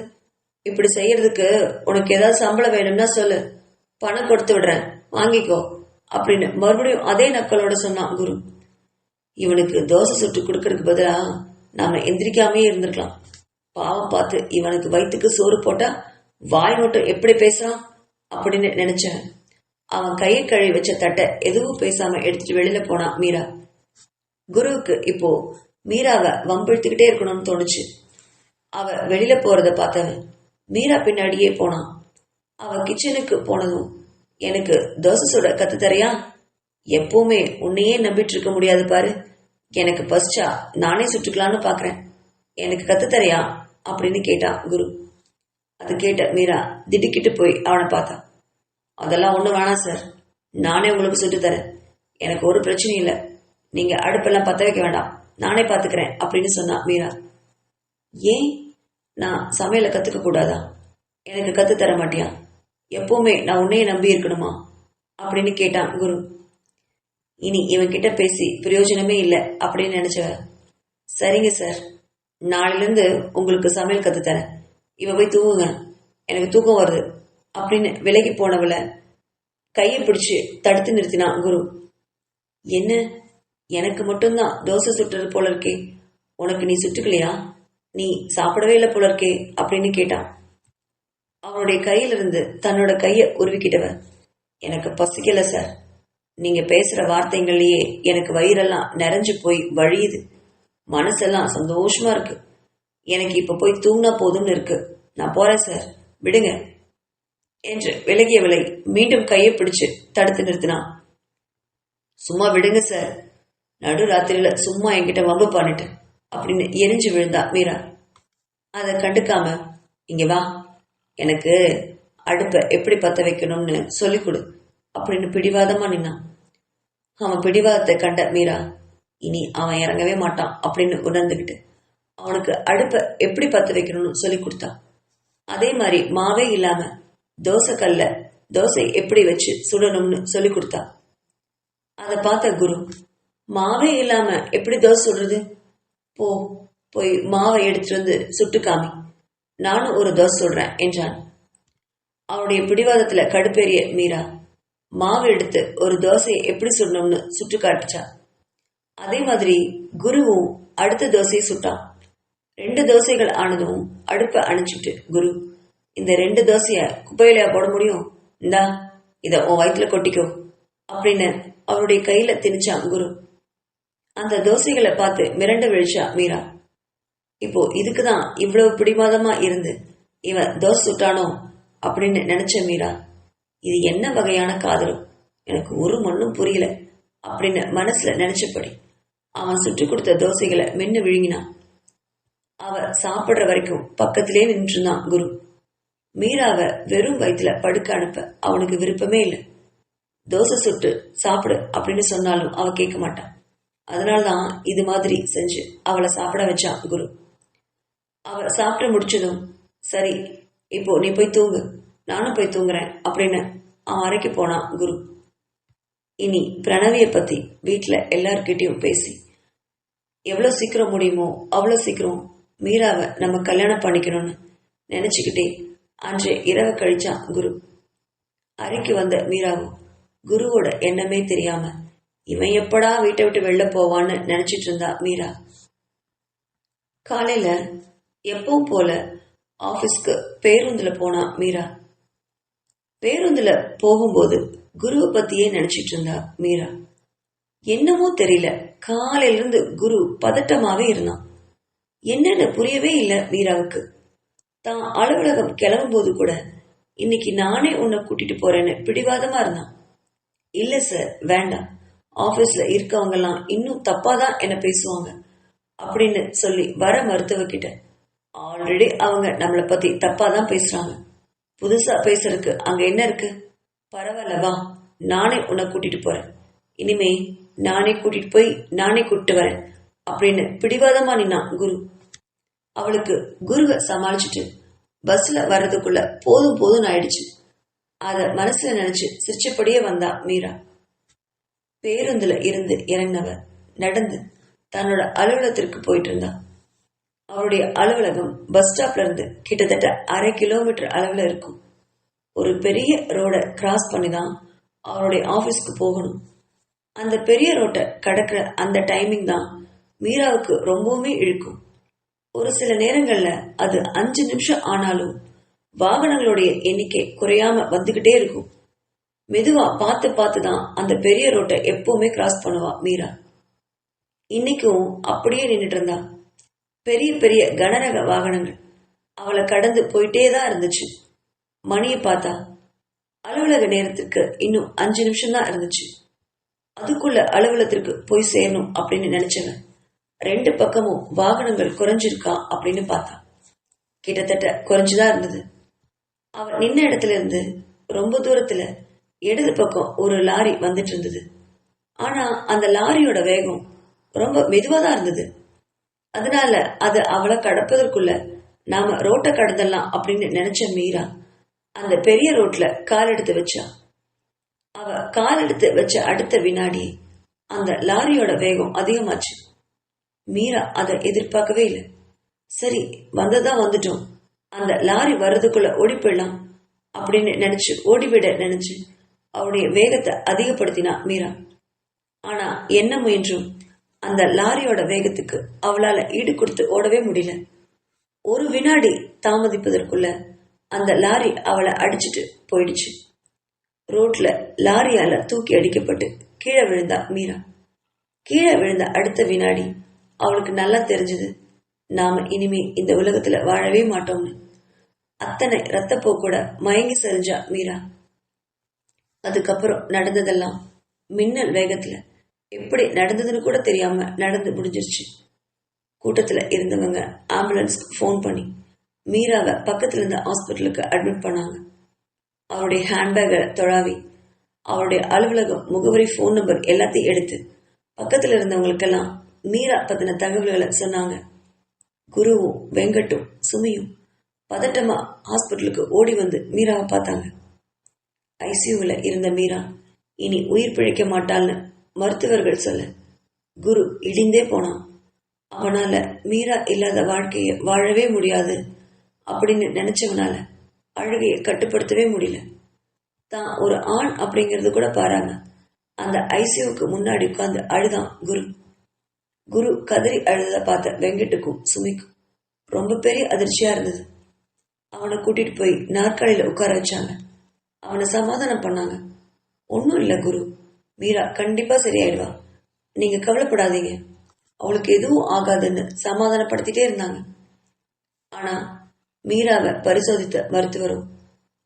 இப்படி செய்யறதுக்கு உனக்கு ஏதாவது சம்பளம் வேணும்னா சொல்லு, பணம் கொடுத்து விடுறேன், வாங்கிக்கோ அப்படின்னு மறுபடியும் அதே நக்கலோட சொன்னான் குரு. இவனுக்கு தோசை சுட்டு கொடுக்கறதுக்கு பதிலா நாம எந்திரிக்காமே இருந்திருக்கலாம். பாவம் பார்த்து இவனுக்கு வயிற்றுக்கு சோறு போட்டா வாய் மட்டும் எப்படி பேசுறான் அப்படின்னு நினைச்சேன். அவன் கையை கழுவி வச்ச தட்டை எதுவும் பேசாம எடுத்துட்டு வெளியில போனான் மீரா. குருவுக்கு இப்போ மீராவை வம்பிழுத்துக்கிட்டே இருக்கணும்னு தோணுச்சு. அவ வெளியில போறத பார்த்தவன் மீரா பின்னாடியே போனான். அவ கிச்சனுக்கு போனதும், எனக்கு தோசை சுட கத்து தரையா? எப்பவுமே உன்னையே நம்பிட்டு இருக்க முடியாது பாரு, எனக்கு பசிச்சா நானே சுட்டுக்கலான்னு பாக்குறேன், எனக்கு கத்து தரையா அப்படின்னு கேட்டான் குரு. அது கேட்ட மீரா திடுக்கிட்டு போய் அவனை பார்த்தான். அதெல்லாம் ஒண்ணும் வேணாம் சார், நானே உங்களுக்கு சுட்டு தரேன், எனக்கு ஒரு பிரச்சனையும் இல்லை, நீங்க அடுப்பெல்லாம் பத்த வைக்க வேண்டாம், நானே பாத்துக்கிறேன் அப்படின்னு சொன்னான் மீரா. ஏன், நான் சமையலை கத்துக்க கூடாதா? எனக்கு கத்து தர மாட்டியா? எப்பவுமே நான் உன்னையே நம்பி இருக்கணுமா அப்படின்னு கேட்டான் குரு. இனி இவன் கிட்ட பேசி பிரயோஜனமே இல்லை அப்படின்னு நினைச்சவ, சரிங்க சார், நாளையிலிருந்து உங்களுக்கு சமையல் கத்து தரேன், இவ போய் தூங்குங்க, எனக்கு தூக்கம் வருது அப்படின்னு விலகி போனவள கையை பிடிச்சு தடுத்து நிறுத்தினான் குரு. என்ன, எனக்கு மட்டும்தான் தோசை சுட்டுறது போல இருக்கே, உனக்கு நீ சுட்டுக்கலையா? நீ சாப்பிடவே இல்லை போல இருக்கே அப்படின்னு கேட்டான். அவனுடைய கையிலிருந்து தன்னோட கைய உருவிக்கிட்டவன், எனக்கு பசிக்கல சார், நீங்க பேசுற வார்த்தைகள்லயே எனக்கு வயிறெல்லாம் நிறைஞ்சு போய் வழியுது, மனசெல்லாம் சந்தோஷமா இருக்கு, எனக்கு இப்ப போய் தூங்கினா போதும்னு இருக்கு, நான் போறேன் சார், விடுங்க என்று விலகியவளை மீண்டும் கையை பிடிச்சு தடுத்து நிறுத்தினான். சும்மா விடுங்க சார், நடு ராத்திரியில சும்மா என்கிட்ட வம்பு பண்ணிட்டு அப்படின்னு எரிஞ்சு விழுந்தா மீரா. அதை கண்டுக்காம, இங்க வா, எனக்கு அடுப்பை எப்படி பத்த வைக்கணும்னு சொல்லிக் கொடு அப்படின்னு பிடிவாதமா நின்னான். அவன் பிடிவாதத்தை கண்ட மீரா, இனி அவன் இறங்கவே மாட்டான் அப்படின்னு உணர்ந்துகிட்டு அவனுக்கு அடுப்பை எப்படி பத்த வைக்கணும்னு சொல்லி கொடுத்தான். அதே மாதிரி மாவே இல்லாம தோசை கல்ல தோசை எப்படி வச்சு சுடணும்னு சொல்லி கொடுத்தான். அதை பார்த்த குரு, மாவே இல்லாம எப்படி தோசை சுடுறது? போய் மாவை எடுத்துட்டு வந்து சுட்டு காமி, நானும் ஒரு தோசை சுடுறேன் என்றான். அவனுடைய பிடிவாதத்துல கடுப்பேறிய மீரா மாவு எடுத்து ஒரு தோசையை எப்படி சுடணும்னு சுட்டு காட்டுச்சா. அதே மாதிரி குருவும் அடுத்த தோசையை சுட்டான். 2 தோசைகள் ஆனதும் அடுப்பை அணைச்சிட்டு குரு, இந்த 2 தோசைய குப்பையிலையா போட முடியும், இந்தா இத உன் வயிற்றுல கொட்டிக்கோ அப்படின்னு அவருடைய கையில திணிச்சான் குரு. அந்த தோசைகளை பார்த்து மிரண்டு விழிச்சா மீரா. இப்போ இதுக்குதான் இவ்வளவு பிடிவாதமா இருந்து இவன் தோசை சுட்டானோ அப்படின்னு நினைச்ச மீரா, இது என்ன வகையான காதலோ, எனக்கு ஒரு மண்ணும் புரியல அப்படின்னு மனசுல நினைச்சபடி அவன் சுட்டு கொடுத்த தோசைகளை மென்னு விழுங்கினான். அவ சாப்பிடுற வரைக்கும் பக்கத்திலே நின்று இருந்தான் குரு. மீராவை வெறும் வயிற்றுல படுக்க அனுப்ப அவனுக்கு விருப்பமே இல்லை. தோசை சுட்டு சாப்பிடு அப்படின்னு சொன்னாலும் அவ கேட்க மாட்டான். அதனால்தான் இது மாதிரி செஞ்சு அவளை சாப்பிட வச்சான் குரு. அவ சாப்பிட்டு முடிச்சதும், சரி இப்போ நீ போய் தூங்கு, நானும் போய் தூங்குறேன் அப்படின்னு அவன் அறைக்கு போனான் குரு. இனி பிரணவிய பத்தி வீட்டுல எல்லார்கிட்டையும் பேசி எவ்வளவு சீக்கிரம் முடியுமோ அவ்வளோ சீக்கிரம் மீராவை நம்ம கல்யாணம் பண்ணிக்கணும்னு நினைச்சுக்கிட்டே அன்றே இரவு கழிச்சான் குரு. அறைக்கு வந்த மீராவும் குருவோட எண்ணமே தெரியாம இவன் எப்படா வீட்டை விட்டு வெளில போவான்னு நினைச்சிட்டு இருந்தா மீரா. காலையில எப்பவும் போல ஆபீஸ்க்கு பேருந்துல போனா மீரா. பேருந்துல போகும்போது குருவை பத்தியே நினைச்சிட்டு இருந்தா மீரா. என்னமோ தெரியல, காலையில இருந்து குரு பதட்டமாவே இருந்தான். என்னன்னு புரியவே இல்லை மீராவுக்கு. தான் அலுவலகம் கிளம்பும் போது கூட இன்னைக்கு நானே உன்னை கூட்டிட்டு போறேன்னு பிடிவாதமா இருந்தான். இல்ல சார், வேண்டாம், ஆபீஸ்ல இருக்கவங்க எல்லாம் இன்னும் தப்பாதான் என்ன பேசுவாங்க அப்படின்னு சொல்லி வர மருத்துவக்கிட்ட, ஆல்ரெடி அவங்க நம்மளை பத்தி தப்பாதான் பேசுறாங்க, புதுசா பேசுறதுக்கு அங்க என்ன இருக்கு, பரவாயில்ல வா, நானே உன்னை கூட்டிட்டு போறேன், இனிமே நானே கூட்டிட்டு போய் நானே கூட்டிட்டு வரேன் அப்படின்னு பிடிவாதமா நின்னான் குரு. அவளுக்கு குருவை சமாளிச்சுட்டு பஸ்ல வர்றதுக்குள்ள போதும் போதும் ஆயிடுச்சு. அத மனசுல நினைச்சு சிரிச்சபடியே வந்தா மீரா. பேருந்துல இருந்து இறங்கினவ நடந்து தன்னோட அலுவலகத்திற்கு போயிட்டு இருந்தா. அவருடைய அலுவலகம் பஸ் ஸ்டாப்ல இருந்து கிட்டத்தட்ட 1/2 கிலோமீட்டர் அளவுல இருக்கும். ஒரு பெரிய ரோட கிராஸ் பண்ணிதான் அவருடைய ஆபீஸ்க்கு போகணும். அந்த பெரிய ரோட்டை கடக்கிற அந்த டைமிங் தான் மீராவுக்கு ரொம்பவுமே இழுக்கும். ஒரு சில நேரங்கள்ல அது 5 நிமிஷம் ஆனாலும் வாகனங்களுடைய எண்ணிக்கை குறையாம வந்துகிட்டே இருக்கும். மெதுவா பார்த்து பார்த்து தான் அந்த பெரிய ரோட்டை எப்பவுமே கிராஸ் பண்ணுவா மீரா. இன்னைக்கும் அப்படியே நின்றுட்டு இருந்தா. பெரிய பெரிய கனரக வாகனங்கள் அவளை கடந்து போயிட்டே தான் இருந்துச்சு. மணியை பார்த்தா அலுவலக நேரத்திற்கு இன்னும் 5 நிமிஷம் தான் இருந்துச்சு. அதுக்குள்ள அலுவலகத்திற்கு போய் சேரணும் அப்படின்னு நினைச்சவன் 2 பக்கமும் வாகனங்கள் குறைஞ்சிருக்கா அப்படின்னு பார்த்தா. கிட்டத்தட்ட குறைஞ்சுதான் இருந்தது. அவ நின்ன இடத்துல இருந்து ரொம்ப தூரத்துல இடது பக்கம் ஒரு லாரி வந்துட்டு இருந்தது. ஆனா அந்த லாரியோட வேகம் ரொம்ப மெதுவாதான் இருந்தது. அதனால அது அவளை கடப்பதற்குள்ள நாம ரோட்டை கடந்தலாம் அப்படின்னு நினைச்ச மீரா அந்த பெரிய ரோட்ல கால் எடுத்து வச்சா. அவ கால் எடுத்து வச்ச அடுத்த வினாடி அந்த லாரியோட வேகம் அதிகமாச்சு. மீரா அதை எதிர்பார்க்கவே இல்லை. சரி, வந்ததான் வந்துட்டோம், அந்த லாரி வர்றதுக்குள்ள ஓடி போயிடலாம் அப்படின்னு நினைச்சு ஓடிவிட நினைச்சு அவருடைய வேகத்தை அதிகப்படுத்தினா மீரா. ஆனா என்ன முயன்றும் அந்த லாரியோட வேகத்துக்கு அவளால ஈடு கொடுத்து ஓடவே முடியல. ஒரு வினாடி தாமதிப்பதற்குள்ள அந்த லாரி அவளை அடிச்சுட்டு போயிடுச்சு. ரோட்ல லாரியால தூக்கி அடிக்கப்பட்டு கீழே விழுந்தா மீரா. கீழே விழுந்த அடுத்த வினாடி அவளுக்கு நல்லா தெரிஞ்சது, நாம இனிமே இந்த உலகத்துல வாழவே மாட்டோம்னு. அத்தனை ரத்தப்போக்கூட மயங்கி சரிஞ்சா மீரா. அதுக்கப்புறம் நடந்ததெல்லாம் மின்னல் வேகத்துல எப்படி நடந்ததுன்னு கூட தெரியாம நடந்து முடிஞ்சிருச்சு. கூட்டத்துல இருந்தவங்க ஆம்புலன்ஸ்க்கு போன் பண்ணி மீராவை பக்கத்துல இருந்த ஹாஸ்பிட்டலுக்கு அட்மிட் பண்ணாங்க. அவருடைய ஹேண்ட்பேக்கை தொழாவி அவருடைய அலுவலகம், முகவரி, போன் நம்பர் எல்லாத்தையும் எடுத்து பக்கத்துல இருந்தவங்களுக்கெல்லாம் மீரா பத்தின தகவல்களை சொன்னாங்க. குருவும் வெங்கட்டும் சுமியும் பதட்டமா ஹாஸ்பிட்டலுக்கு ஓடி வந்து மீராவை பார்த்தாங்க. ஐசியூவில் இருந்த மீரா இனி உயிர் பிழைக்க மாட்டாள்னு மருத்துவர்கள் சொல்ல குரு இடிந்தே போனான். அவனால மீரா இல்லாத வாழ்க்கையை வாழவே முடியாது அப்படின்னு நினைச்சவனால அழுகையை கட்டுப்படுத்தவே முடியல. தான் ஒரு ஆண் அப்படிங்கிறது கூட பாராம அந்த ஐசியூவுக்கு முன்னாடி உட்கார்ந்து அழுதான் குரு. குரு கதறி அழுத பார்த்த வெங்கட்டுக்கும் சுமிக்கும் ரொம்ப பெரிய அதிர்ச்சியா இருந்தது. அவனை கூட்டிட்டு போய் நாற்காலியில உட்கார வச்சாங்க. அவனை சமாதானம் பண்ணாங்க. ஒன்னும் இல்ல குரு, மீரா கண்டிப்பா சரியாயிடுவா, நீங்க கவலைப்படாதீங்க, அவளுக்கு எதுவும் ஆகாதுன்னு சமாதானப்படுத்திட்டே இருந்தாங்க. ஆனா மீராவை பரிசோதித்த மருத்துவரும்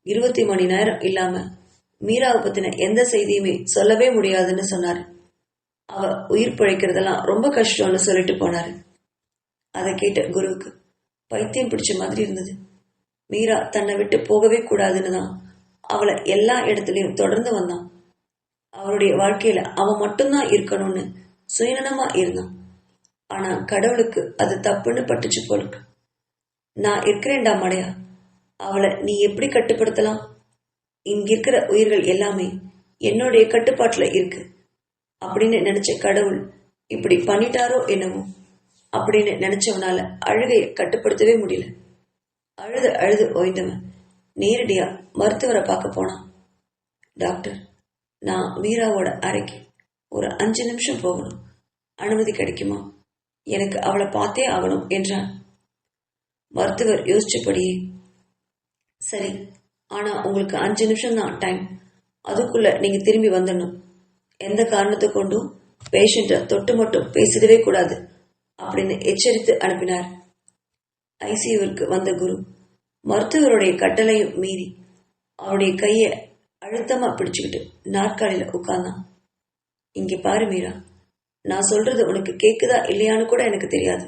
20 மணி நேரம் இல்லாம மீராவை பத்தின எந்த செய்தியுமே சொல்லவே முடியாதுன்னு சொன்னாரு. அவ உயிர் பிழைக்கிறதெல்லாம் ரொம்ப கஷ்டம்னு சொல்லிட்டு போனாரு. அதை கேட்ட குருவுக்கு பைத்தியம் பிடிச்ச மாதிரி இருந்தது. மீரா தன்னை விட்டு போகவே கூடாதுன்னு தான் அவளை எல்லா இடத்துலயும் தொடர்ந்து வந்தான். அவளுடைய வாழ்க்கையில அவன் மட்டும்தான் இருக்கணும்னு சுயநலமா இருந்தான். ஆனா கடவுளுக்கு அது தப்புன்னு பட்டுச்சு போலுக்கு. நான் இருக்கிறேன்டா மடையா, அவளை நீ எப்படி கட்டுப்படுத்தலாம்? இங்க இருக்கிற உயிர்கள் எல்லாமே என்னுடைய கட்டுப்பாட்டுல இருக்கு அப்படின்னு நினைச்ச கடவுள் இப்படி பண்ணிட்டாரோ என்னவோ அப்படின்னு நினைச்சவனால அழுகையை கட்டுப்படுத்தவே முடியல. அழுது அழுது ஓய்ந்தவன் நேரடியா மருத்துவரை பார்க்க போனான். டாக்டர், நான் மீராவோட அறைக்கு ஒரு 5 நிமிஷம் போகணும், அனுமதி கிடைக்குமா? எனக்கு அவளை பார்த்தே ஆகணும் என்றான். மருத்துவர் யோசிச்சபடியே, சரி, ஆனா உங்களுக்கு 5 நிமிஷம் தான் டைம், அதுக்குள்ள நீங்க திரும்பி வந்துடணும். எந்த காரணத்தை கொண்டும் பேஷண்ட்டை தொட்டு மட்டும் பேசிடவே கூடாது அப்படின்னு எச்சரித்து அனுப்பினார். ஐசியூவிற்கு வந்த குரு மருத்துவருடைய கட்டளையும் மீறி அவருடைய கையை அழுத்தமா பிடிச்சுக்கிட்டு நாற்காலியில உட்கார்ந்தான். இங்க பாரு மீரா, நான் சொல்றது உனக்கு கேக்குதா இல்லையான்னு கூட எனக்கு தெரியாது.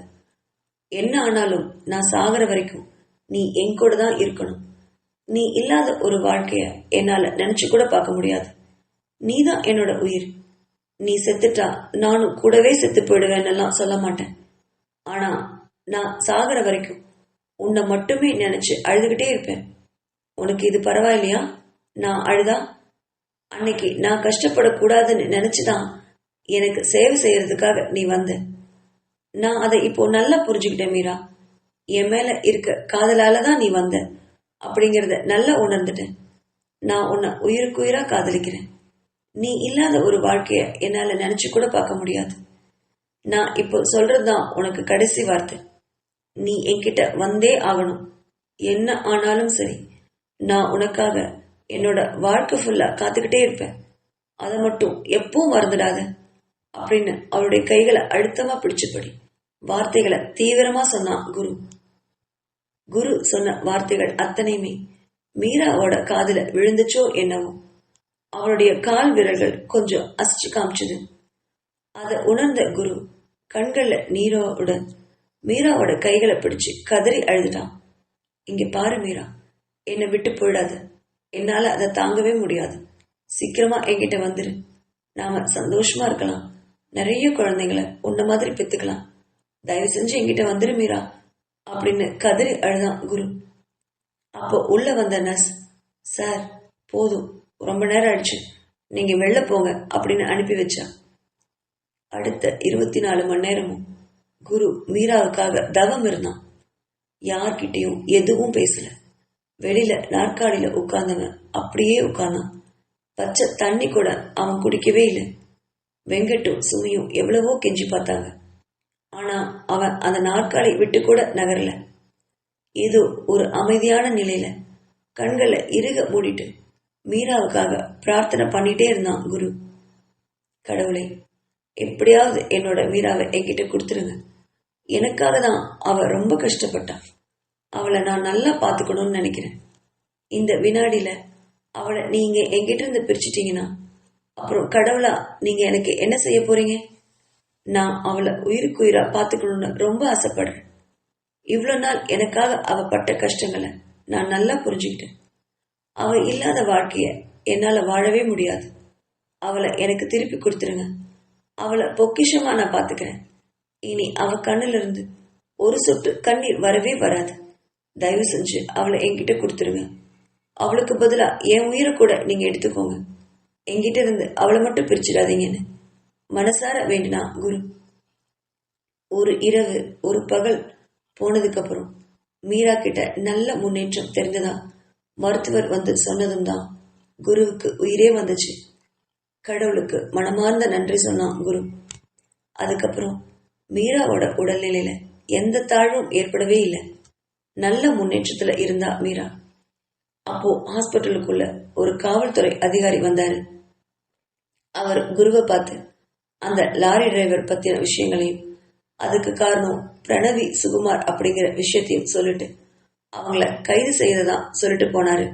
என்ன ஆனாலும் நான் சாகர வரைக்கும் நீ என் கூட தான் இருக்கணும். நீ இல்லாத ஒரு வாழ்க்கைய என்னால நினைச்சு கூட பார்க்க முடியாது. நீதான் என்னோட உயிர். நீ செத்துட்டா நானும் கூடவே செத்து போயிடுவேன்னெல்லாம் சொல்ல மாட்டேன். ஆனா நான் சாகர வரைக்கும் உன்னை மட்டுமே நினைச்சு அழுதுகிட்டே இருப்பேன். உனக்கு இது பரவாயில்லையா? நான் அழுதா? அன்னைக்கு நான் கஷ்டப்படக்கூடாதுன்னு நினைச்சுதான் எனக்கு சேவை செய்யறதுக்காக நீ வந்த. நான் அதை இப்போ நல்லா புரிஞ்சுக்கிட்டேன் மீரா. என் மேல இருக்க காதலால தான் நீ வந்த அப்படிங்கறத நல்லா உணர்ந்துட்டேன். நான் உன்னை உயிருக்குயிரா காதலிக்கிறேன். நீ இல்லாத ஒரு வாழ்க்கைய என்னால நினைச்சு கூட பார்க்க முடியாது. நான் இப்போ சொல்றதுதான் உனக்கு கடைசி வார்த்தை. நீ என்கிட்ட வந்தே ஆகணும். என்ன ஆனாலும் சரி, நான் உனக்காக என்னோட வாழ்க்கை ஃபுல்லா காத்துக்கிட்டே இருப்பேன். அதை மட்டும் எப்பவும் மறந்துடாத அப்படின்னு அவருடைய கைகளை அழுத்தமா பிடிச்சபடி வார்த்தைகளை தீவிரமா சொன்னான் குரு. குரு சொன்ன வார்த்தைகள் அத்தனையுமே மீராவோட காதுல விழுந்துச்சோ என்னவோ. அவளுடைய கால் விரல்கள் கொஞ்சம் அசைச்சு காமிச்சது. அதை உணர்ந்த குரு கண்கள்ல நீரோட மீராவோட கைகளை பிடிச்சு கதறி அழுதுட்டான். இங்க பாரு மீரா, என்னை விட்டு போயிடாது. என்னால அதை தாங்கவே முடியாது. சீக்கிரமா என்கிட்ட வந்துரு. நாம சந்தோஷமா இருக்கலாம். நிறைய குழந்தைங்களை உன்ன மாதிரி பெத்துக்கலாம். தயவு செஞ்சு என்கிட்ட வந்துரு மீரா அப்படின்னு கதறி அழுதான் குரு. அப்போ உள்ள வந்த நர்ஸ், சார் போதும், ரொம்ப நேரம் ஆயிடுச்சு, நீங்க வெளில போங்க அப்படின்னு அனுப்பி வச்சா. அடுத்த 24 மணி நேரமும் குரு மீராவுக்காக தவம் இருந்தான். யார்கிட்டையும் எதுவும் பேசல. வெளியில நாற்காலியில உட்கார்ந்தவன் அப்படியே உட்கார்ந்தான். பச்சை தண்ணி கூட அவன் குடிக்கவே இல்லை. வெங்கட்டும் சுமியும் எவ்வளவோ கெஞ்சி பார்த்தாங்க. ஆனா அவன் அந்த நாற்காலி விட்டு கூட நகரல. ஏதோ ஒரு அமைதியான நிலையில கண்களை இறுக மூடிட்டு மீராவுக்காக பிரார்த்தனை பண்ணிட்டே இருந்தான் குரு. கடவுளே, எப்படியாவது என்னோட மீராவை என்கிட்ட கொடுத்துருங்க. எனக்காக தான் அவ ரொம்ப கஷ்டப்பட்டான். அவளை நான் நல்லா பார்த்துக்கணும்னு நினைக்கிறேன். இந்த வினாடியில அவளை நீங்க என்கிட்ட இருந்து பிரிச்சுட்டீங்கன்னா அப்புறம் கடவுளா நீங்க எனக்கு என்ன செய்ய போறீங்க? நான் அவளை உயிருக்குயிரா பார்த்துக்கணும்னு ரொம்ப ஆசைப்படுறேன். இவ்வளவு நாள் எனக்காக அவ பட்ட கஷ்டங்களை நான் நல்லா புரிஞ்சுக்கிட்டேன். அவ இல்லாத வாழ்க்கைய என்னால வாழவே முடியாது. அவளை எனக்கு திருப்பி கொடுத்துருங்க. அவளை பொக்கிஷமா நான் பாத்துக்கிறேன். இனி அவ கண்ணுல இருந்து ஒரு சொட்டு கண்ணீர் வரவே வராது. தயவு செஞ்சு அவளை என்கிட்ட கொடுத்துருங்க. அவளுக்கு பதிலா என் உயிரை கூட நீங்க எடுத்துக்கோங்க. என்கிட்ட இருந்து அவளை மட்டும் பிரிச்சிடாதீங்கன்னு மனசார வேண்டினா குரு. ஒரு இரவு ஒரு பகல் போனதுக்கு அப்புறம் மீரா கிட்ட நல்ல முன்னேற்றம் தெரிஞ்சதா மருத்துவர் வந்து சொன்னதும் தான் குருவுக்கு உயிரே வந்துச்சு. கடவுளுக்கு மனமார்ந்த நன்றி சொன்னான் குரு. அதுக்கப்புறம் மீராவோட உடல்நிலையில எந்த தாழ்வும் ஏற்படவே இல்லை. நல்ல முன்னேற்றத்துல இருந்தா மீரா. அப்போ ஹாஸ்பிட்டலுக்குள்ள ஒரு காவல்துறை அதிகாரி வந்தாரு. அவர் குருவை பார்த்து அந்த லாரி டிரைவர் பத்தின விஷயங்களையும் அதுக்கு காரணம் பிரணவி சுகுமார் அப்படிங்கிற விஷயத்தையும் சொல்லிட்டு அவங்கள கைது செய்ததா சொல்லிட்டு போனாரு.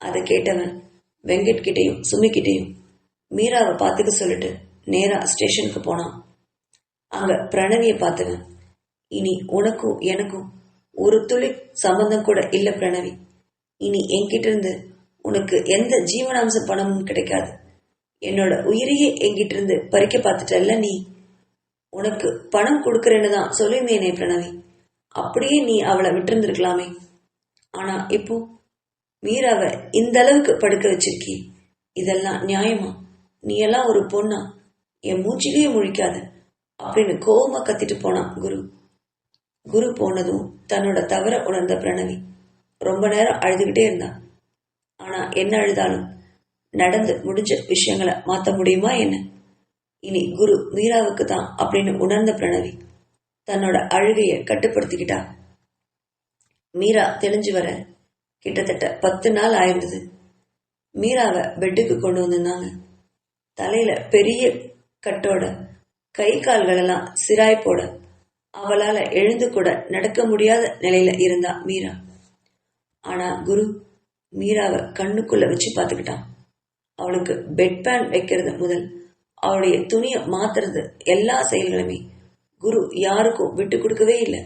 அதை கேட்டவன் வெங்கட் கிட்டையும் சுமி கிட்டையும் மீராவை பார்த்துக்க சொல்லிட்டு நேரா ஸ்டேஷனுக்கு போனான். அங்க பிரணவியை பார்த்தவன், இனி உனக்கும் எனக்கும் ஒரு துளி சம்பந்தம் கூட இல்ல பிரணவி. இனி என்கிட்ட இருந்து உனக்கு எந்த ஜீவனாம்ச பணமும் கிடைக்காது. என்னோட உயிரையே என்கிட்ட இருந்து பறிக்க பார்த்துட்டல்ல நீ. உனக்கு பணம் கொடுக்கறேன்னு தான் சொல்லியிருந்தேனே பிரணவி. அப்படியே நீ அவளை விட்டுருந்துருக்கலாமே. ஆனா இப்போ மீராவை இந்த அளவுக்கு படுக்க வச்சிருக்கி. இதெல்லாம் நியாயமா? நீ எல்லாம் ஒரு பொண்ணா? என் மூச்சிலேயே முழிக்காத அப்படின்னு கோவமா கத்திட்டு போனான் குரு. குரு போனதும் தன்னோட தவற உணர்ந்த பிரணவி ரொம்ப நேரம் அழுதுகிட்டே இருந்தான். ஆனா என்ன அழுதாலும் நடந்து முடிஞ்ச விஷயங்களை மாத்த முடியுமா என்ன? இனி குரு மீராவுக்கு தான் அப்படின்னு உணர்ந்த பிரணவி தன்னோட அழுகையை கட்டுப்படுத்திக்கிட்டா. மீரா தெளிஞ்சு வர கிட்டத்தட்ட 10 நாள் ஆயிருந்தது. மீராவை பெட்டுக்கு கொண்டு வந்திருந்தாங்க. தலையில பெரிய கட்டோட, கை கால்கள் எல்லாம் சிராய் போட, அவளால எழுந்து கூட நடக்க முடியாத நிலையில இருந்தா மீரா. ஆனா குரு மீராவை கண்ணுக்குள்ள வச்சு பார்த்துக்கிட்டான். அவளுக்கு பெட் பேன் வைக்கிறது முதல் அவளுடைய துணியை மாத்துறது எல்லா செயல்களுமே குரு யாருக்கும் விட்டு கொடுக்கவே இல்லை.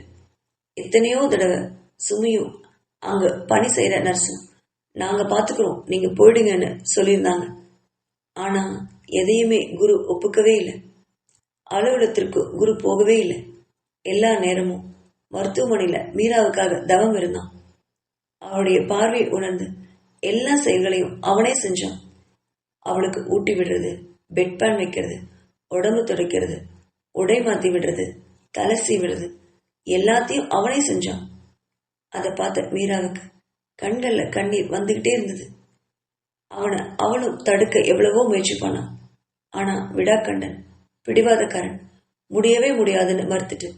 எத்தனையோ தடவை சுமியும் அங்க பணி செய்யற நர்ஸும் நாங்க பாத்துக்கிறோம், நீங்க போயிடுங்கன்னு சொல்லியிருந்தாங்க. ஆனா எதையுமே குரு ஒப்புக்கவே இல்லை. அலுவலகத்திற்கு குரு போகவே இல்லை. எல்லா நேரமும் மருத்துவமனையில மீராவுக்காக தவம் இருந்தான். அவளுடைய பார்வையை உணர்ந்து எல்லா செயல்களையும் அவனே செஞ்சான். அவளுக்கு ஊட்டி விடுறது, பெட் பேன் வைக்கிறது, உடம்பு துடைக்கிறது, உடை மாத்தி விடுறது, தலை சீவிடுறது எல்லாத்தையும் அவனே செஞ்சான். அதை பார்த்த மீராவுக்கு கண்கள்ல கண்ணீர் வந்துகிட்டே இருந்தது. அவளும் தடுக்க எவ்வளவோ முயற்சி பண்ணான். ஆனா விடாக்கண்டன் பிடிவாதக்காரன் முடியவே முடியாதுன்னு மறுத்துட்டு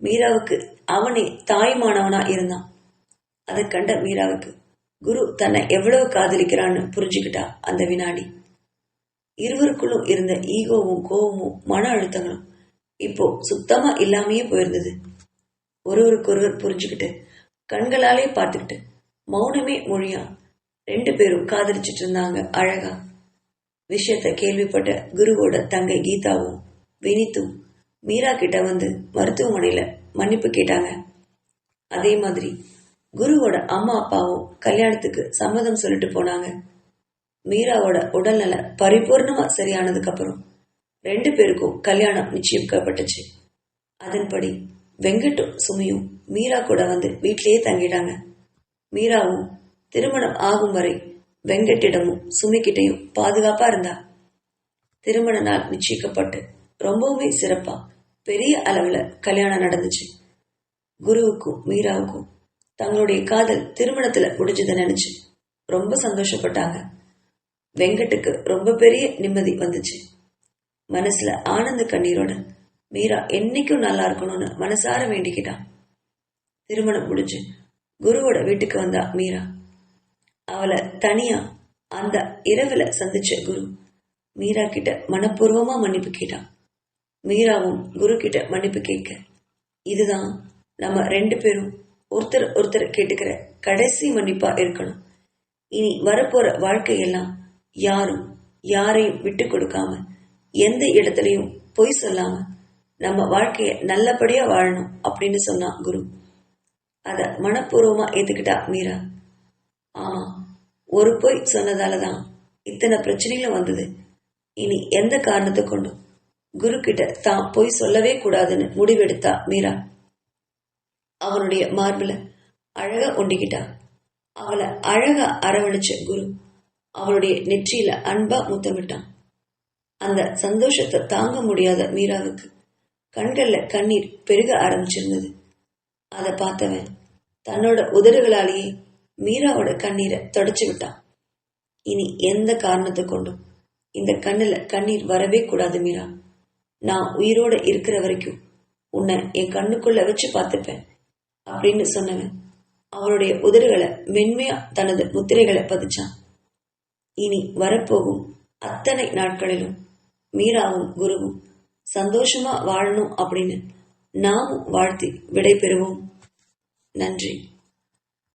மீராவுக்கு அவனே தாய்மானவனா இருந்தான். அதை கண்ட மீராவுக்கு குரு தன்னை எவ்வளவு காதலிக்கிறான்னு புரிஞ்சுக்கிட்டா. அந்த வினாடி இருவருக்குள்ளும் இருந்த ஈகோவும் கோவமும் மன அழுத்தங்களும் இப்போ சுத்தமா இல்லாமையே போயிருந்தது. ஒருவருக்கொருவர் புரிஞ்சுக்கிட்டு கண்களாலே பார்த்துக்கிட்டு மௌனமே மொழியா 2 பேரும் காதலிச்சிட்டு இருந்தாங்க அழகா. விஷயத்த கேள்விப்பட்ட குருவோட தங்கை கீதாவும் வினித்தும் மீரா கிட்ட வந்து மருத்துவமனையில மன்னிப்பு கேட்டாங்க. அதே மாதிரி குருவோட அம்மா அப்பாவும் கல்யாணத்துக்கு சம்மதம் சொல்லிட்டு போனாங்க. மீராவோட உடல்நல பரிபூர்ணமா சரியானதுக்கு அப்புறம் 2 பேருக்கும் கல்யாணம் நிச்சயிக்கப்பட்டுச்சு. அதன்படி வெங்கட்டும் சுமியும் மீரா கூட வந்து வீட்டிலேயே தங்கிட்டாங்க. மீராவும் திருமணம் ஆகும் வரை வெங்கட்டிடமும் சுமிக்கிட்டையும் பாதுகாப்பா இருந்தா. திருமண நாள் நிச்சயிக்கப்பட்டு ரொம்பவுமே சிறப்பா பெரிய அளவுல கல்யாணம் நடந்துச்சு. குருவுக்கும் மீராவுக்கும் தங்களுடைய காதல் திருமணத்துல முடிஞ்சதை நினைச்சு ரொம்ப சந்தோஷப்பட்டாங்க. வெங்கட்டுக்கு ரொம்ப பெரிய நிம்மதி வந்துச்சு. மனசுல ஆனந்த கண்ணீரோட மீரா என்னைக்கும் நல்லா இருக்கணும்னு மனசார வேண்டிக்கிட்டான். திருமணம் முடிஞ்சு குருவோட வீட்டுக்கு வந்தா மீரா. அவளை தனியா அந்த இரவுல சந்திச்ச குரு மீரா கிட்ட மனப்பூர்வமா மன்னிப்பு கேட்டான். மீராவும் குரு கிட்ட மன்னிப்பு கேட்க, இதுதான் நம்ம 2 பேரும் ஒருத்தர் கேட்டுக்கிற கடைசி மன்னிப்பா இருக்கணும். இனி வரப்போற வாழ்க்கையெல்லாம் யாரும் யாரையும் விட்டு கொடுக்காம, எந்த இடத்துலயும் பொய் சொல்லாம நம்ம வாழ்க்கைய நல்லபடியா வாழணும் அப்படின்னு சொன்னான் குரு. அத மனப்பூர்வமா ஏத்துக்கிட்டா மீரா. ஆமா, ஒரு பொய் சொன்னதாலதான் இத்தனை பிரச்சனைகளும் வந்தது. இனி எந்த காரணத்தை கொண்டும் குரு கிட்ட தான் பொய் சொல்லவே கூடாதுன்னு முடிவெடுத்தா மீரா. அவனுடைய மார்பில அழகா ஒண்டிக்கிட்டா. அவளை அழகா அரவணைச்ச குரு அவளுடைய நெற்றியில அன்பா முத்தமிட்டான். அந்த சந்தோஷத்தை தாங்க முடியாத மீராவுக்கு கண்கள்ல கண்ணீர் பெருக ஆரம்பிச்சிருந்தது. அதை பார்த்தவன் தன்னோட உதடுகளாலேயே மீராவோட கண்ணீரை தொடச்சு விட்டான். இனி எந்த காரணத்தை கொண்டும் இந்த கண்ணுல கண்ணீர் வரவே கூடாது மீரா. நான் உயிரோட இருக்கிற வரைக்கும் உன்னை என் கண்ணுக்குள்ள வச்சு பார்த்துப்பேன் அப்படின்னு சொன்னவன் அவளுடைய உதடுகளை மென்மையா தனது முத்திரைகளை பதிச்சான். இனி வரப்போகும் அத்தனை நாட்களிலும் மீராவும் குருவும் சந்தோஷமா வாழணும் அப்படின்னு நாமும் வாழ்த்தி விடை பெறுவோம். நன்றி.